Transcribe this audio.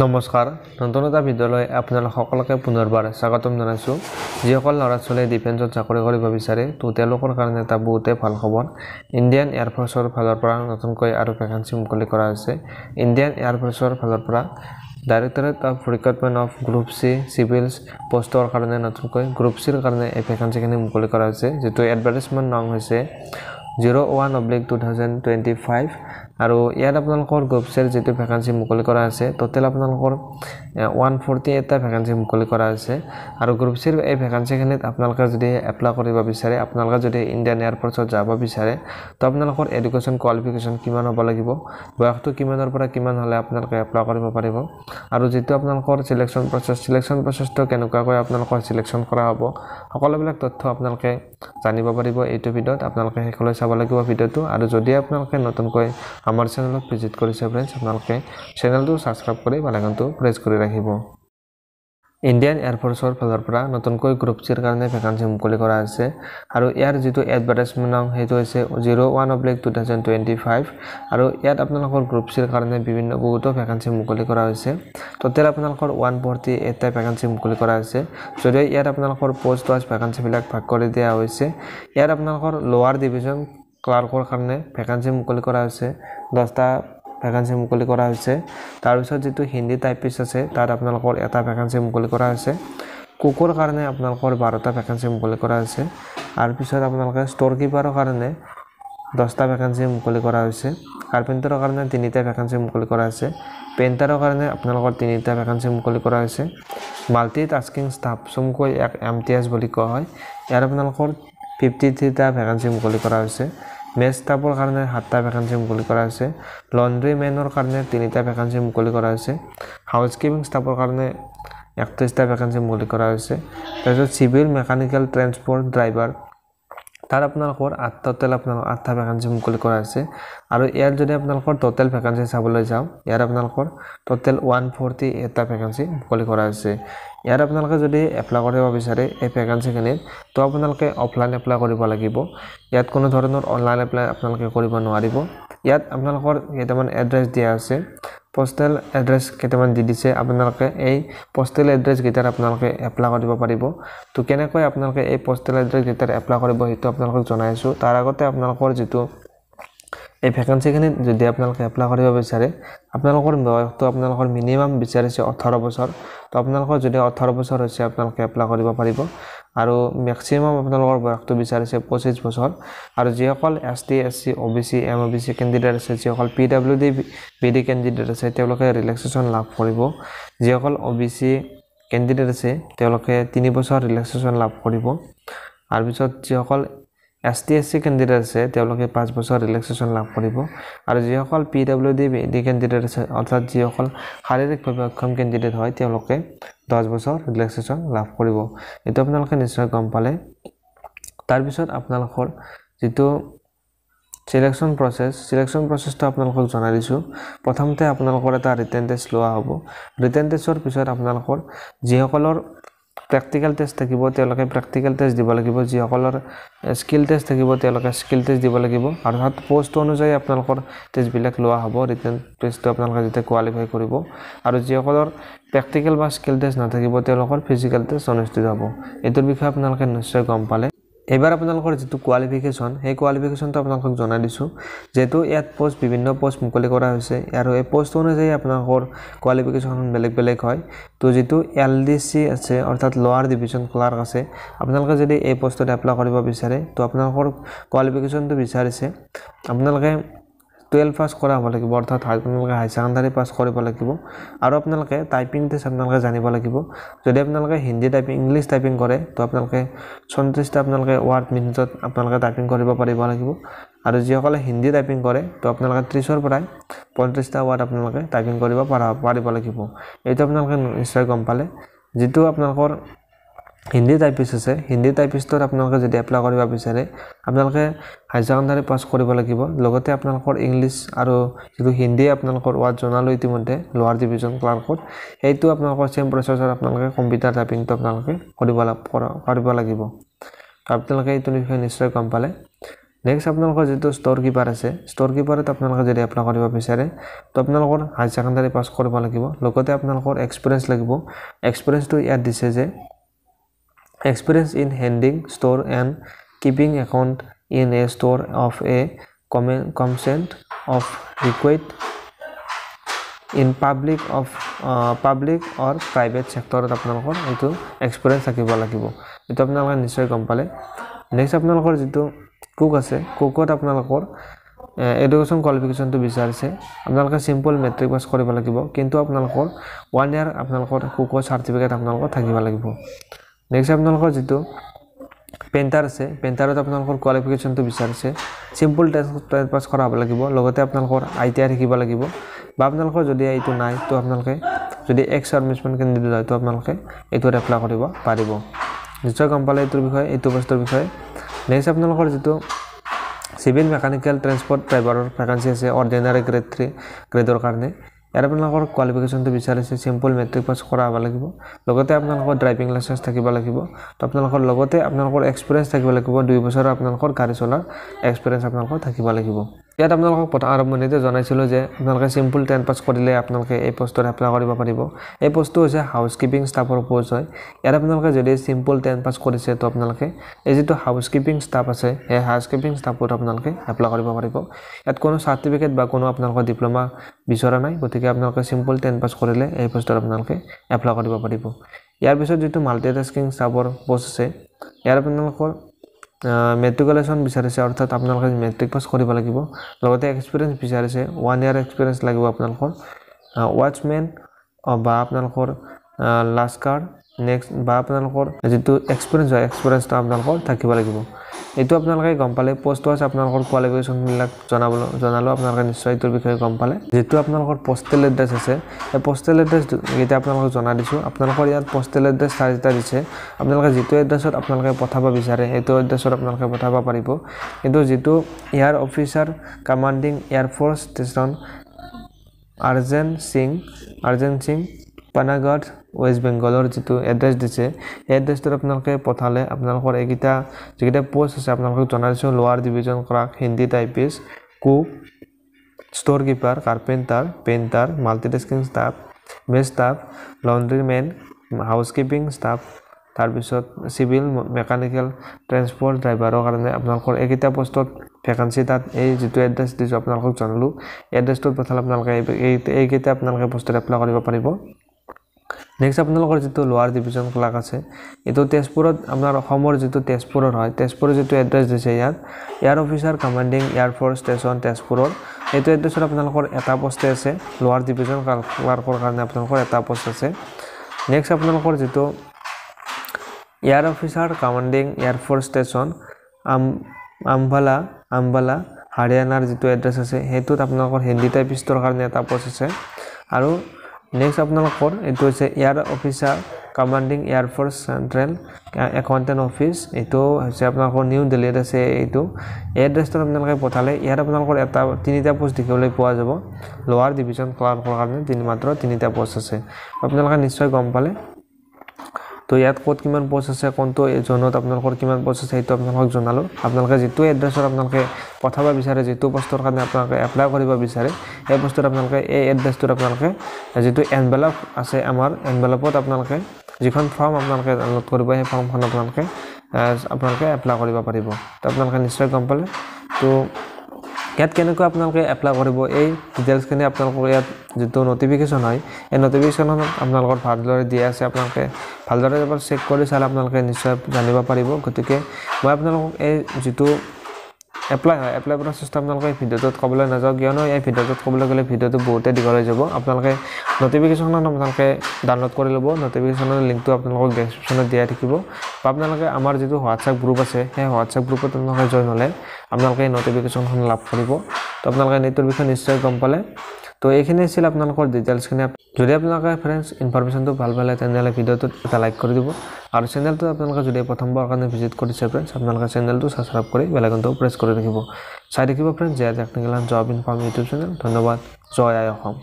নমস্কাৰ নতুন এটা ভিডিঅ'লৈ আপোনালোক সকলোকে পুনৰবাৰ স্বাগতম জনাইছো যিসকল ল'ৰা ছোৱালীয়ে ডিফেন্সত চাকৰি কৰিব বিচাৰে তো তেওঁলোকৰ কাৰণে এটা বহুতে ভাল খবৰ ইণ্ডিয়ান এয়াৰ ফ'ৰ্চৰ ফালৰ পৰা নতুনকৈ আৰু ভেকেন্সি মুকলি কৰা হৈছে ইণ্ডিয়ান এয়াৰ ফ'ৰ্চৰ ফালৰ পৰা directorate of recruitment of group C civilians পোষ্টৰ কাৰণে নতুনকৈ গ্ৰুপ চিৰ কাৰণে এই ভেকেন্সিখিনি মুকলি কৰা হৈছে যেটো এডভাৰটাইজমেণ্ট নাম হৈছে 01/2025 আৰু ইয়াত আপোনালোকৰ গ্ৰুপ চিৰ যেটো ভেকেন্সি মুকলি কৰা আছে টোটাল আপোনালোকৰ 148 টা ভেকেন্সি মুকলি কৰা আছে আৰু গ্ৰুপ চিৰ এই ভেকেন্সিখিনিত আপোনালোকে যদি এপ্লাই কৰিব বিচাৰে আপোনালোকে যদি ইণ্ডিয়ান এয়াৰ ফ'ৰ্চত যাব বিচাৰে তো আপোনালোকৰ এডুকেশ্যন কোৱালিফিকেশ্যন কিমান হ'ব লাগিব বয়সটো কিমানৰ পৰা কিমান হলে আপোনালোকে এপ্লাই কৰিব পাৰিব আৰু যেটো আপোনালোকৰ সিলেকশ্যন প্ৰচেছটো কেনেকুৱাকৈ আপোনালোকৰ সিলেকশ্যন কৰা হ'ব সকলোবিলাক তথ্য আপোনালোকে জানিব পাৰিব এইটো ভিডিঅ'ত আপোনালোকে হেকলৈ চাব লাগিব ভিডিঅ'টো আৰু যদি আপোনালোকে নতুনকৈ আমাৰ চেনেলক ভিজিট কৰিছে ফ্ৰেন্ডছ আপোনালোকে চেনেলটো সাবস্ক্ৰাইব কৰি বেলাইকনটো প্ৰেছ কৰি ৰাখিব ইণ্ডিয়ান এয়াৰ ফ'ৰ্চৰ ফালৰ পৰা নতুনকৈ গ্ৰুপ চিৰ কাৰণে ভেকেন্সি মুকলি কৰা আছে আৰু ইয়াৰ যেটো এডভাৰটাইজমেণ্ট নাম হেতু হৈছে 01/2025 আৰু ইয়াত আপোনালোকৰ গ্ৰুপ চিৰ কাৰণে বিভিন্ন বহুতো ভেকেন্সি মুকলি কৰা হৈছে টোটাল আপোনালোকৰ 148 টা ভেকেন্সি মুকলি কৰা হৈছে যদি ইয়াত আপোনালোকৰ পোষ্ট ওয়াইজ ভেকেন্সি বিলাক ভাগ কৰি দিয়া হৈছে ইয়াত আপোনালোকৰ লোৱাৰ ডিভিজন ক্লাৰ্কৰ কাৰণে ভেকেন্সি মুকলি কৰা হৈছে 10 টা ভেকেন্সি মুকলি কৰা হৈছে তাৰ পিছত যেটো হিন্দী টাইপিষ্ট আছে তাত আপোনালোকৰ এটা ভেকেন্সি মুকলি কৰা হৈছে কুকুৰ কাৰণে আপোনালোকৰ 12 টা ভেকেন্সি মুকলি কৰা হৈছে আৰু পিছত আপোনালোকে ষ্ট'ৰ কিপাৰৰ কাৰণে 10 টা ভেকেন্সি মুকলি কৰা হৈছে কাৰ্পেণ্টাৰৰ কাৰণে 3 টা ভেকেন্সি মুকলি কৰা হৈছে পেইণ্টাৰৰ কাৰণে আপোনালোকৰ 3 টা ভেকেন্সি মুকলি কৰা হৈছে মাল্টি টাস্কিং ষ্টাফ চমকৈ এক এমটিএছ বুলি কোৱা হয় ইয়াৰ আপোনালোকৰ 53 টা ভেকেন্সি মুকলি কৰা হৈছে মেচ ষ্টাফৰ কাৰণে 7 টা ভেকেন্সি মুকলি কৰা হৈছে লন্ড্ৰি মেনৰ কাৰণে 3 টা ভেকেন্সি মুকলি কৰা হৈছে হাউচকিপিং ষ্টাফৰ কাৰণে 31 টা ভেকেন্সি মুকলি কৰা হৈছে তাৰপিছত চিভিল মেকানিক্যাল ট্ৰান্সপোৰ্ট ড্ৰাইভাৰ তাৰ আপোনালোকৰ 8 টোটাল আপোনালোকৰ 8 টা ভেকেন্সি মুকলি কৰা হৈছে আৰু ইয়াৰ যদি আপোনালোকৰ টোটাল ভেকেন্সি চাবলৈ যাও ইয়াৰ আপোনালোকৰ টোটাল 148 টা ভেকেন্সি মুকলি কৰা হৈছে ইয়াৰ আপোনালোকে যদি এপ্লাই কৰিব বিচাৰে এই ভেকেন্সিখিনিত তো আপোনালোকে অফলাইন এপ্লাই কৰিব লাগিব ইয়াত কোনো ধৰণৰ অনলাইন এপ্লাই আপোনালোকে কৰিব নোৱাৰিব ইয়াত আপোনালোকৰ কেইটামান এড্ৰেছ দিয়া আছে পোষ্টেল এড্ৰেছ কেইটামান দি দিছে আপোনালোকে এই পোষ্টেল এড্ৰেছ গিটাৰ আপোনালোকে এপ্লাই কৰিব পাৰিব তো কেনেকৈ আপোনালোকে এই পোষ্টেল এড্ৰেছ গিটাৰ এপ্লাই কৰিব হেতু আপোনালোকক জনাইছো তাৰ আগতে আপোনালোকৰ যেটো এই ভেকেন্সিখিনি যদি আপোনালোকে এপ্লাই কৰিব বিচাৰে আপোনালোকৰ বয়সটো আপোনালোকৰ মিনিমাম বিচাৰিছে 18 বছৰ তো আপোনালোকৰ যদি 18 বছৰ হৈছে আপোনালোকে এপ্লাই কৰিব পাৰিব আৰু ম্যাক্সিমাম আপোনালোকৰ বয়সটো বিচাৰিছে 25 বছৰ আৰু যিসকল ST SC OBC MOBC candidate আছে যিসকল পিডব্লিউডি বিডি ক্যান্ডিডেট আছে তেওঁলোকে ৰিলেক্সেশন লাভ কৰিব যিসকল ওবিসি ক্যান্ডিডেট আছে তেওঁলোকে 3 বছৰ ৰিলেক্সেশন লাভ কৰিব আৰু পিছত যিসকল এসটি এসসি ক্যান্ডিডেট আছে তেওঁলোকে 5 বছৰ ৰিলেক্সেশন লাভ কৰিব আৰু যিসকল পিডব্লিউডি বিডি ক্যান্ডিডেট আছে অৰ্থাৎ যিসকল শাৰীৰিকভাৱে অক্ষম ক্যান্ডিডেট হয় তেওঁলোকে 10 বছৰ ৰিলেক্সেশন লাভ কৰিব এটো আপোনালোকে নিশ্চয় গম পালে তাৰ পিছত আপোনালোকৰ যেটো সিলেকশন প্ৰসেছটো আপোনালোকক জনাই দিছো প্ৰথমতে আপোনালোকৰ এটা ৰিটেন টেষ্ট লোৱা হ'ব ৰিটেন টেষ্টৰ পিছত আপোনালোকৰ যিসকলৰ প্ৰ্যাকটিক্যাল টেষ্ট থাকিব তেওঁলোকে প্ৰ্যাকটিক্যাল টেষ্ট দিব লাগিব যিসকলৰ স্কিল টেষ্ট থাকিব তেওঁলোকে স্কিল টেষ্ট দিব লাগিব অৰ্থাৎ পোষ্ট অনুযায়ী আপোনালোকৰ টেষ্ট বিলাক লোৱা হ'ব ৰিটেন টেষ্টটো আপোনালোকে যেতে কোৱালিফাই কৰিব আৰু যিসকলৰ প্ৰ্যাকটিক্যাল বা স্কিল টেষ্ট নাথাকিব তেওঁলোকৰ ফিজিক্যাল টেষ্ট অনুষ্ঠিত হ'ব এটোৰ বিষয়ে আপোনালোকে নিশ্চয় গম পালে এবাৰ আপোনালোকৰ যেটো কোৱালিফিকেশন সেই কোৱালিফিকেশনটো আপোনালোকক জনাই দিছো যেটো ইয়াত পোষ্ট বিভিন্ন পোষ্ট মুকলি কৰা হৈছে আৰু এই পোষ্ট অনুযায়ী আপোনালোকৰ কোৱালিফিকেশন বেলেগ হয় তো যেটো এলডিসি আছে অৰ্থাৎ লোৱাৰ ডিভিজন ক্লাৰ্ক আছে আপোনালোকে যদি এই পোষ্টত এপ্লাই কৰিব বিচাৰে তো আপোনালোকৰ কোৱালিফিকেশনটো বিচাৰিছে আপোনালোকে 12 পাস কৰা হ'ব লাগিব অৰ্থাৎ আপোনালোকে হাই সেকেন্ডাৰী পাস কৰিব লাগিব আৰু আপোনালোকে টাইপিং টেষ্ট আপোনালোকে জানিব লাগিব যদি আপোনালোকে হিন্দী টাইপিং ইংলিশ টাইপিং কৰে তো আপোনালোকে 34 টা আপোনালোকে ওয়াৰ্ড মিনিটত আপোনালোকে টাইপিং কৰিব পাৰিব লাগিব আৰু যিসকলে হিন্দী টাইপিং কৰে তো আপোনালোকে 30 ৰ পৰা 35 টা ওয়াৰ্ড আপোনালোকে টাইপিং কৰিব পাৰিব লাগিব এইটো আপোনালোকে নিশ্চয় গম পালে যেটো আপোনালোকৰ হিন্দী টাইপিষ্ট আছে হিন্দী টাইপিষ্টৰ আপোনালোকে যদি এপ্লাই কৰিব বিচাৰে আপোনালোকে হাই সেকেন্ডাৰী পাস কৰিব লাগিব লগতে আপোনালোকৰ ইংলিশ আৰু যেটো হিন্দী আপোনালোকৰ ওয়াৰ্ড জনালো ইতিমধ্যে লোৱাৰ ডিভিজন ক্লাৰ্কত এইটো আপোনালোকৰ সেম প্ৰসেছৰ আপোনালোকে কম্পিউটাৰ টাইপিংটো আপোনালোকে কৰিব লাগিব আপোনালোকে এইটো বিষয়ে নিশ্চয় গম পালে নেক্সট আপোনালোকৰ যেটো ষ্ট'ৰ কিপাৰ আছে ষ্ট'ৰ কিপাৰত আপোনালোকে যদি এপ্লাই কৰিব বিচাৰে তো আপোনালোকৰ হাই সেকেন্ডাৰী পাছ কৰিব লাগিব লগতে আপোনালোকৰ এক্সপেৰিয়েন্স লাগিব এক্সপেৰিয়েন্সটো ইয়াত দিছে যে experience in handling store and keeping account in a store of a consent of request in public or private sector আপোনালোকৰ এটো এক্সপেৰিয়েন্স থাকিব লাগিব এটো আপোনালোকে নিশ্চয় গম পালে নেক্সট আপোনালোকৰ যেটো কুক আছে কুকত আপোনালোকৰ এডুকেশন কোৱালিফিকেশনটো বিচাৰিছে আপোনালোকে সিম্পল মেট্ৰিক পাছ কৰিব লাগিব কিন্তু আপোনালোকৰ 1 ইয়াৰ আপোনালোকৰ কুকৰ সাৰ্টিফিকেট আপোনালোকৰ থাকিব লাগিব নেক্সট আপোনালোকৰ যেটো পেইন্টাৰ আছে পেইন্টাৰত আপোনালোকৰ কোৱালিফিকেশনটো বিচাৰিছে সিম্পল টেষ্ট পাছ কৰা হ'ব লাগিব লগতে আপোনালোকৰ আইটিআই থাকিব লাগিব বা আপোনালোকৰ যদি এইটো নাই তো আপোনালোকে যদি এক্স সাৰ্ভিসমেন কেণ্ডিডেট হয় তো আপোনালোকে এইটো এপ্লাই কৰিব পাৰিব নিশ্চয় গম পালে এইটোৰ বিষয়ে এইটো বস্তুৰ বিষয়ে নেক্সট আপোনালোকৰ যেটো সিভিল মেকানিক্যাল ট্ৰান্সপোৰ্ট ড্ৰাইভাৰৰ ভ্যাকেন্সি আছে অৰ্ডিনাৰী গ্ৰেড 3 গ্ৰেডৰ কাৰণে ইয়াৰ আপোনালোকৰ কোৱালিফিকেশনটো বিচাৰিছে সিম্পল মেট্ৰিক পাছ কৰা হ'ব লাগিব লগতে আপোনালোকৰ ড্ৰাইভিং লাইসেন্স থাকিব লাগিব তো আপোনালোকৰ লগতে আপোনালোকৰ এক্সপেৰিয়েন্স থাকিব লাগিব 2 বছৰৰ আপোনালোকৰ গাড়ী চলাৰ এক্সপেৰিয়েন্স আপোনালোকৰ থাকিব লাগিব ইয়াত আপোনালোকক আৰম্ভণিতে জনাইছিলো যে আপোনালোকে সিম্পল 10 পাছ কৰিলে আপোনালোকে এই পোষ্টত এপ্লাই কৰিব পাৰিব এই পোষ্টটো হৈছে হাউচকিপিং ষ্টাফৰ পোষ্ট হয় ইয়াত আপোনালোকে যদি সিম্পল 10 পাছ কৰিছে তো আপোনালোকে এই যেটো হাউচকিপিং ষ্টাফ আছে এই হাউচকিপিং ষ্টাফত আপোনালোকে এপ্লাই কৰিব পাৰিব ইয়াত কোনো সাৰ্টিফিকেট বা কোনো আপোনালোকৰ ডিপ্লোমা বিচৰা নাই গতিকে আপোনালোকে সিম্পল 10 পাছ কৰিলে এই পোষ্টত আপোনালোকে এপ্লাই কৰিব পাৰিব ইয়াৰ পিছত যেটো মাল্টিটাস্কিং ষ্টাফৰ পোষ্ট আছে ইয়াৰ আপোনালোকৰ মেট্ৰিকুলেশন বিচাৰিছে অৰ্থাৎ আপোনালোকে মেট্ৰিক পাছ কৰিব লাগিব লগতে এক্সপেৰিয়েন্স বিচাৰিছে 1 ইয়াৰ এক্সপেৰিয়েন্স লাগিব আপোনালোকৰ ওয়াচম্যান বা আপোনালোকৰ লাস্কাৰ নেক্সট বা আপোনালোকৰ যেটো এক্সপেৰিয়েন্স হয় এক্সপেৰিয়েন্সটো আপোনালোকৰ থাকিব লাগিব এটো আপোনালোকে গম পালে পোষ্ট আছে আপোনালোকৰ কোৱালিফিকেশন বিলাক জনালো আপোনালোকে নিশ্চয় এইটোৰ বিষয়ে গম পালে যেটো আপোনালোকৰ পোষ্টেল এড্ৰেছ আছে এই পোষ্টেল এড্ৰেছ এটা আপোনালোকক জনা দিছো আপোনালোকৰ ইয়াত পোষ্টেল এড্ৰেছ চাৰিটা দিছে আপোনালোকে যেটো এড্ৰেছত আপোনালোকে পঠাব বিচাৰে এইটো এড্ৰেছত আপোনালোকে পঠাব পাৰিব কিন্তু যেটো air officer commanding air force station Arjan Singh Panagarh West বেঙ্গলৰ যেটো এড্ৰেছ দিছে এই এড্ৰেছটো আপোনালোকে পঠালে আপোনালোকৰ যেটা পোষ্ট আছে আপোনালোকক জনাইছো lower division clerk Hindi typist cook store keeper carpenter painter multitasking staff mess staff laundrymen housekeeping staff তাৰ পিছত সিভিল মেকানিক্যাল ট্ৰান্সপোৰ্ট ড্ৰাইভাৰৰ কাৰণে আপোনালোকৰ এইটা পোষ্টত ভ্যাকেন্সি তাত এই যেটো এড্ৰেছ দিছো আপোনালোকক জনালো এড্ৰেছটো পঠালে আপোনালোকে এইটা আপোনালোকে পোষ্টত এপ্লাই কৰিব পাৰিব নেক্সট আপোনালোকৰ যেটো লোৱাৰ ডিভিজন ক্লাৰ্ক আছে এটো তেজপুৰত আপোনাৰ অসমৰ যেটো তেজপুৰৰ হয় তেজপুৰৰ যেটো এড্ৰেছ দিছে ইয়াত air officer commanding air force station তেজপুৰৰ এইটো এড্ৰেছত আপোনালোকৰ এটা পোষ্ট আছে লোৱাৰ ডিভিজন ক্লাৰ্কৰ কাৰণে আপোনালোকৰ এটা পোষ্ট আছে নেক্সট আপোনালোকৰ যেটো air officer commanding air force station Ambala হাৰিয়ানাৰ যেটো এড্ৰেছ আছে হেতুত আপোনালোকৰ হিন্দী টাইপিষ্টৰ কাৰণে এটা পোষ্ট আছে আৰু নেক্সট আপোনালোকৰ এটো হৈছে air officer commanding air force central accountant office এটো হৈছে আপোনালোকৰ নিউ দিল্লীত আছে এটো এড্ৰেছটো আপোনালোকে পঠালে ইয়াত আপোনালোকৰ এটা তিনিটা পোষ্ট দেখিবলৈ পোৱা যাব লোৱাৰ ডিভিজন ক্লাৰ্কৰ কাৰণে মাত্ৰ তিনিটা পোষ্ট আছে আপোনালোকে নিশ্চয় গম পালে তো ইয়াত কোড কিমান পোষ্ট আছে কোনটো জনত আপোনালোকৰ কিমান পোষ্ট আছে এইটো আপোনালোকক জনালো আপোনালোকে যেটো এড্ৰেছৰ আপোনালোকে পঠাব বিচাৰে যেটো পোষ্টৰ কাৰণে আপোনালোকে এপ্লাই কৰিব বিচাৰে এই পোষ্টত আপোনালোকে এই এড্ৰেছটোত আপোনালোকে যেটো এনভেলপ আছে আমাৰ এনভেলপত আপোনালোকে যিখন ফৰ্ম আপোনালোকে ডাউনলোড কৰিব এই ফৰ্মখন আপোনালোকে এপ্লাই কৰিব পাৰিব তো আপোনালোকে নিশ্চয় গম পালে তো ইয়াত কেনেকৈ আপোনালোকে এপ্লাই কৰিব এই ডিটেইলছখিনি আপোনালোকৰ ইয়াত যেটো নোটিফিকেশন হয় এই নোটিফিকেশনত আপোনালোকৰ ভালদৰে দিয়া আছে আপোনালোকে ভালদৰে এবাৰ চেক কৰি চালে আপোনালোকে নিশ্চয় জানিব পাৰিব গতিকে মই আপোনালোকক এই যেটো এপ্লাই প্ৰচেছটো আপোনালোকে ভিডিঅ'টোত ক'বলৈ নাযাওঁ কিয়নো এই ভিডিঅ'টোত ক'বলৈ গ'লে ভিডিঅ'টো বহুতে দীঘল হৈ যাব আপোনালোকে নোটিফিকেশনখন আপোনালোকে ডাউনলোড কৰি ল'ব নোটিফিকেশনৰ লিংকটো আপোনালোকক ডেসক্ৰিপচনত দিয়া থাকিব বা আপোনালোকে আমাৰ যেটো হোৱাটছআপ গ্ৰুপ আছে সেই হোৱাটছআপ গ্ৰুপত আপোনালোকে জয়েন হ'লে আপোনালোকে এই নোটিফিকেশনখন লাভ কৰিব তো আপোনালোকে এইটোৰ বিষয়ে নিশ্চয় গম পালে তো এইখিনি আছিল আপোনালোকৰ ডিটেইলছখিনি যদি আপোনালোকে ফ্ৰেন্ডছ ইনফৰমেশনটো ভাল পালে তেনেহলে ভিডিঅ'টোত এটা লাইক কৰি দিব আৰু চেনেলটো আপোনালোকে যদি প্ৰথমবাৰ কাৰণে ভিজিট কৰিছে ফ্ৰেন্ডছ আপোনালোকে চেনেলটো সাবস্ক্ৰাইব কৰি বেল আইকনটো প্ৰেছ কৰি ৰাখিব চাই থাকিব friends J technical and job inform YouTube channel ধন্যবাদ জয় আই অসম